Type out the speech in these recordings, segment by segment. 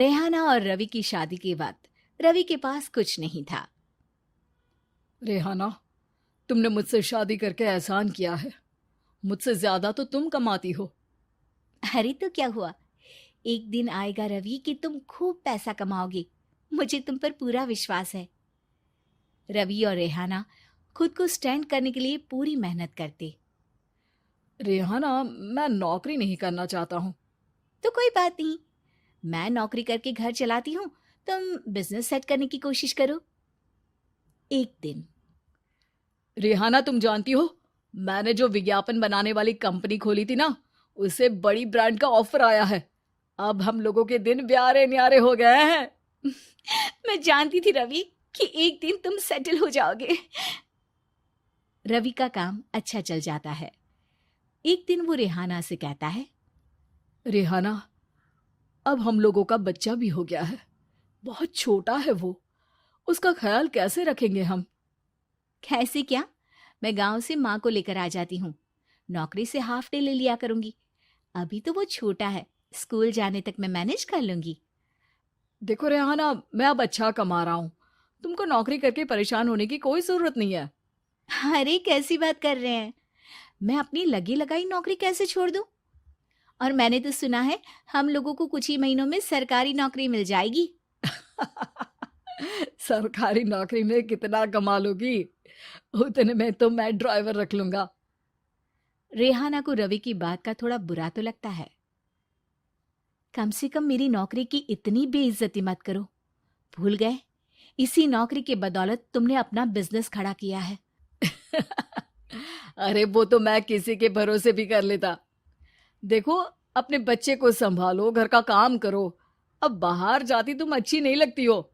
रेहाना और रवि की शादी के वक्त रवि के पास कुछ नहीं था। रेहाना, तुमने मुझसे शादी करके एहसान किया है। मुझसे ज्यादा तो तुम कमाती हो। अरे तो क्या हुआ, एक दिन आएगा रवि कि तुम खूब पैसा कमाओगे। मुझे तुम पर पूरा विश्वास है। रवि और रेहाना खुद को स्टैंड करने के लिए पूरी मेहनत करते। रेहाना, मैं नौकरी नहीं करना चाहता हूँ। तो कोई बात नहीं, मैं नौकरी करके घर चलाती हूँ, तुम बिजनेस सेट करने की कोशिश करो। एक दिन रेहाना, तुम जानती हो, मैंने जो विज्ञापन बनाने वाली कंपनी खोली थी ना, उसे बड़ी ब्रांड का ऑफर आया है। अब हम लोगों के दिन ब्यारे न्यारे हो गए हैं। मैं जानती थी रवि कि एक दिन तुम सेटल हो जाओगे। रवि का काम अच्छा चल जाता है। एक दिन वो रेहाना से कहता है, रेहाना, अब हम लोगों का बच्चा भी हो गया है। बहुत छोटा है वो। उसका ख्याल कैसे रखेंगे हम? कैसे क्या, मैं गांव से माँ को लेकर आ जाती हूँ। नौकरी से हाफ डे ले लिया करूंगी। अभी तो वो छोटा है, स्कूल जाने तक मैं मैनेज कर लूंगी। देखो रेहाना, मैं अब अच्छा कमा रहा हूँ। तुमको नौकरी करके परेशान होने की कोई जरूरत नहीं है। अरे कैसी बात कर रहे हैं, मैं अपनी लगी लगाई नौकरी कैसे छोड़ दूं? और मैंने तो सुना है हम लोगों को कुछ ही महीनों में सरकारी नौकरी मिल जाएगी। सरकारी नौकरी में कितना कमा लोगी? उतने में तो मैं ड्राइवर रख लूंगा। रेहाना को रवि की बात का थोड़ा बुरा तो लगता है। कम से कम मेरी नौकरी की इतनी बेइज्जती मत करो। भूल गए, इसी नौकरी के बदौलत तुमने अपना बिजनेस खड़ा किया है। अरे वो तो मैं किसी के भरोसे भी कर लेता। देखो, अपने बच्चे को संभालो, घर का काम करो। अब बाहर जाती तुम अच्छी नहीं लगती हो।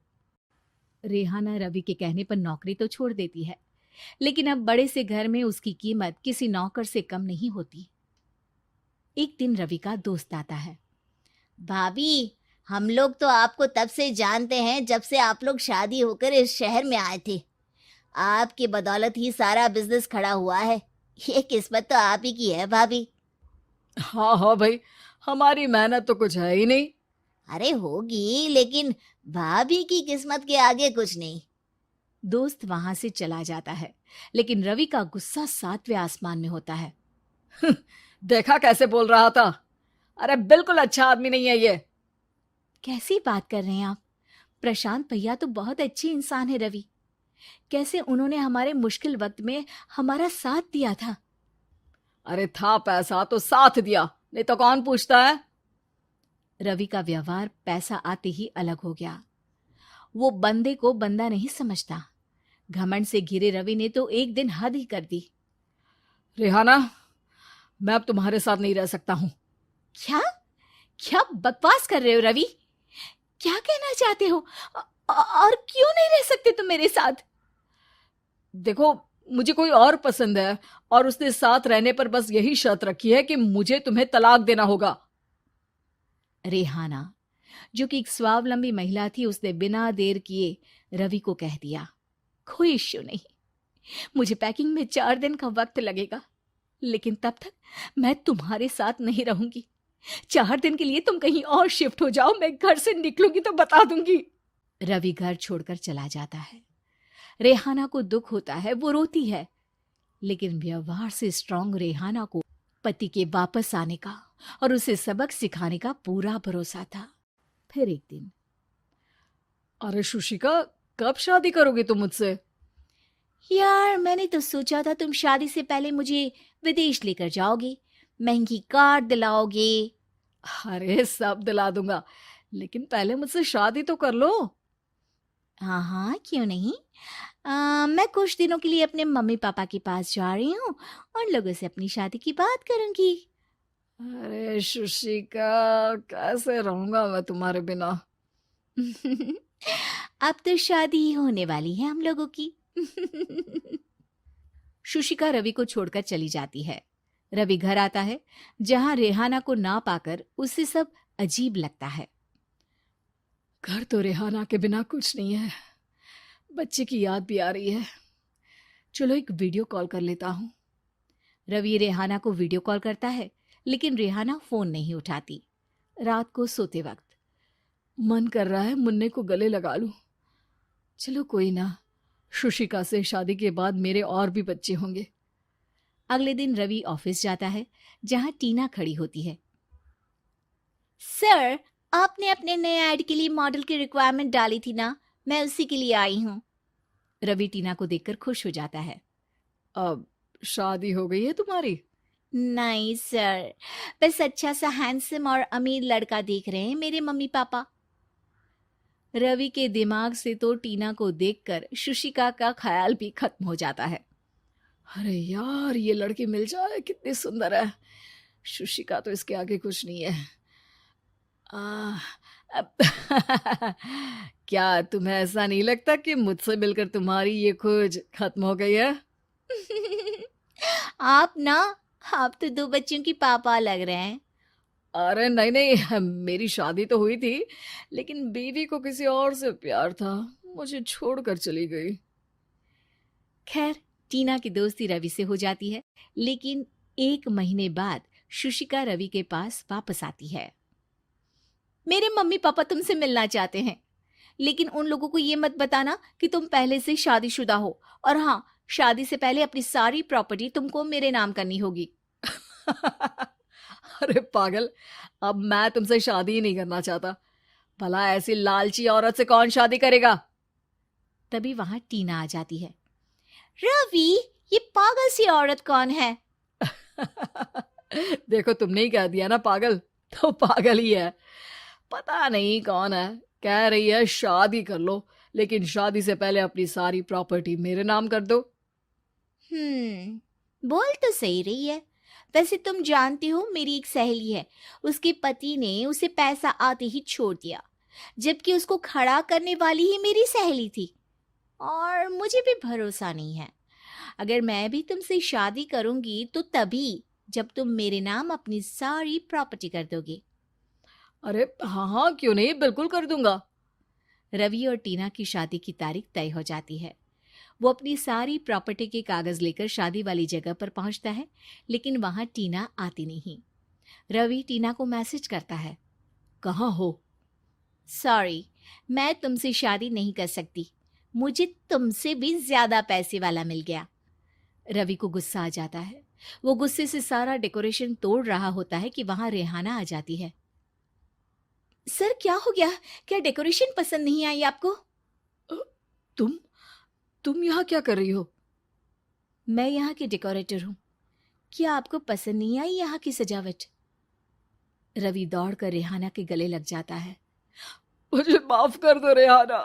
रेहाना रवि के कहने पर नौकरी तो छोड़ देती है, लेकिन अब बड़े से घर में उसकी कीमत किसी नौकर से कम नहीं होती। एक दिन रवि का दोस्त आता है। भाभी, हम लोग तो आपको तब से जानते हैं जब से आप लोग शादी होकर इस शहर में आए थे। आपकी बदौलत ही सारा बिजनेस खड़ा हुआ है। ये किस्मत तो आप ही की है भाभी। हाँ हाँ भाई, हमारी मेहनत तो कुछ है ही नहीं। अरे होगी, लेकिन भाभी की किस्मत के आगे कुछ नहीं। दोस्त वहां से चला जाता है, लेकिन रवि का गुस्सा सातवें आसमान में होता है। देखा कैसे बोल रहा था? अरे बिल्कुल अच्छा आदमी नहीं है ये। कैसी बात कर रहे हैं आप? प्रशांत भैया तो बहुत अच्छे इंसान है रवि। कैसे उन्होंने हमारे मुश्किल वक्त में हमारा साथ दिया था। अरे था पैसा तो साथ दिया, नहीं तो कौन पूछता है? रवि का व्यवहार पैसा आते ही अलग हो गया। वो बंदे को बंदा नहीं समझता। घमंड से घिरे रवि ने तो एक दिन हद ही कर दी। रेहाना, मैं अब तुम्हारे साथ नहीं रह सकता हूँ। क्या क्या बकवास कर रहे हो रवि? क्या कहना चाहते हो? और क्यों नहीं रह सकते तुम मेरे साथ? देखो, मुझे कोई और पसंद है, और उसने साथ रहने पर बस यही शर्त रखी है कि मुझे तुम्हें तलाक देना होगा। रेहाना, जो कि एक स्वावलंबी महिला थी, उसने बिना देर किए रवि को कह दिया, कोई इश्यू नहीं, मुझे पैकिंग में 4 दिन का वक्त लगेगा, लेकिन तब तक मैं तुम्हारे साथ नहीं रहूंगी। 4 दिन के लिए तुम कहीं और शिफ्ट हो जाओ, मैं घर से निकलूंगी तो बता दूंगी। रवि घर छोड़कर चला जाता है। रेहाना को दुख होता है, वो रोती है, लेकिन व्यवहार से स्ट्रांग रेहाना को पति के वापस आने का और उसे सबक सिखाने का पूरा भरोसा था। फिर एक दिन, अरे शुशिका, कब शादी करोगे तुम मुझसे? यार मैंने तो सोचा था तुम शादी से पहले मुझे विदेश लेकर जाओगे, महंगी कार दिलाओगे। अरे सब दिला दूंगा, लेकिन पहले मुझसे शादी तो कर लो। हाँ हाँ, क्यों नहीं। मैं कुछ दिनों के लिए अपने मम्मी पापा के पास जा रही हूँ और लोगों से अपनी शादी की बात करूंगी। अरे शुशिका, कैसे रहूंगा मैं तुम्हारे बिना? अब तो शादी ही होने वाली है हम लोगों की। शुशिका रवि को छोड़कर चली जाती है। रवि घर आता है, जहां रेहाना को ना पाकर उसे सब अजीब लगता है। घर तो रेहाना के बिना कुछ नहीं है। बच्चे की याद भी आ रही है। चलो एक वीडियो कॉल कर लेता हूँ। रवि रेहाना को वीडियो कॉल करता है, लेकिन रेहाना फोन नहीं उठाती। रात को सोते वक्त मन कर रहा है मुन्ने को गले लगा लूं। चलो कोई ना, शुशिका से शादी के बाद मेरे और भी बच्चे होंगे। अगले दिन रवि ऑफिस जाता है, जहां टीना खड़ी होती है। सर, आपने अपने नए ऐड के लिए मॉडल की रिक्वायरमेंट डाली थी ना, मैं उसी के लिए आई हूँ। रवि टीना को देखकर खुश हो जाता है। अब शादी हो गई है तुम्हारी? नहीं सर, बस अच्छा सा हैंडसम और अमीर लड़का देख रहे हैं मेरे मम्मी पापा। रवि के दिमाग से तो टीना को देखकर शुशिका का ख्याल भी खत्म हो जाता है। अरे यार, ये लड़की मिल जाए कितनी सुंदर है। शुशिका तो इसके आगे कुछ नहीं है। आ, अब क्या तुम्हें ऐसा नहीं लगता कि मुझसे मिलकर तुम्हारी ये खोज खत्म हो गई है? आप तो 2 बच्चों की पापा लग रहे हैं। अरे नहीं नहीं, मेरी शादी तो हुई थी, लेकिन बीवी को किसी और से प्यार था, मुझे छोड़कर चली गई। खैर, टीना की दोस्ती रवि से हो जाती है, लेकिन 1 महीने बाद शुशिका रवि के पास वापस आती है। मेरे मम्मी पापा तुमसे मिलना चाहते हैं, लेकिन उन लोगों को ये मत बताना कि तुम पहले से शादीशुदा हो, और हाँ, शादी से पहले अपनी सारी प्रॉपर्टी तुमको मेरे नाम करनी होगी। अरे पागल, अब मैं तुमसे शादी ही नहीं करना चाहता। भला ऐसी लालची औरत से कौन शादी करेगा? तभी वहां टीना आ जाती है। रवि, ये पागल सी औरत कौन है? देखो, तुमने ही कह दिया ना पागल, तो पागल ही है। पता नहीं कौन है, कह रही है शादी कर लो, लेकिन शादी से पहले अपनी सारी प्रॉपर्टी मेरे नाम कर दो। बोल तो सही रही है। वैसे तुम जानती हो, मेरी एक सहेली है, उसके पति ने उसे पैसा आते ही छोड़ दिया, जबकि उसको खड़ा करने वाली ही मेरी सहेली थी। और मुझे भी भरोसा नहीं है। अगर मैं भी तुमसे शादी करूंगी तो तभी जब तुम मेरे नाम अपनी सारी प्रॉपर्टी कर दोगे। अरे हाँ हाँ, क्यों नहीं, बिल्कुल कर दूंगा। रवि और टीना की शादी की तारीख तय हो जाती है। वो अपनी सारी प्रॉपर्टी के कागज लेकर शादी वाली जगह पर पहुंचता है, लेकिन वहां टीना आती नहीं। रवि टीना को मैसेज करता है। कहाँ हो? सॉरी, मैं तुमसे शादी नहीं कर सकती, मुझे तुमसे भी ज्यादा पैसे वाला मिल गया। रवि को गुस्सा आ जाता है। वो गुस्से से सारा डेकोरेशन तोड़ रहा होता है कि वहां रेहाना आ जाती है। सर, क्या हो गया? क्या डेकोरेशन पसंद नहीं आई आपको? अ, तुम यहाँ क्या कर रही हो? मैं यहाँ की डेकोरेटर हूँ। क्या आपको पसंद नहीं आई यहाँ की सजावट? रवि दौड़कर रेहाना के गले लग जाता है। मुझे माफ कर दो रेहाना।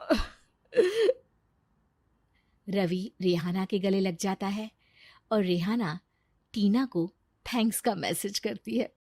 रवि रेहाना के गले लग जाता है और रेहाना टीना को थैंक्स का मैसेज करती है।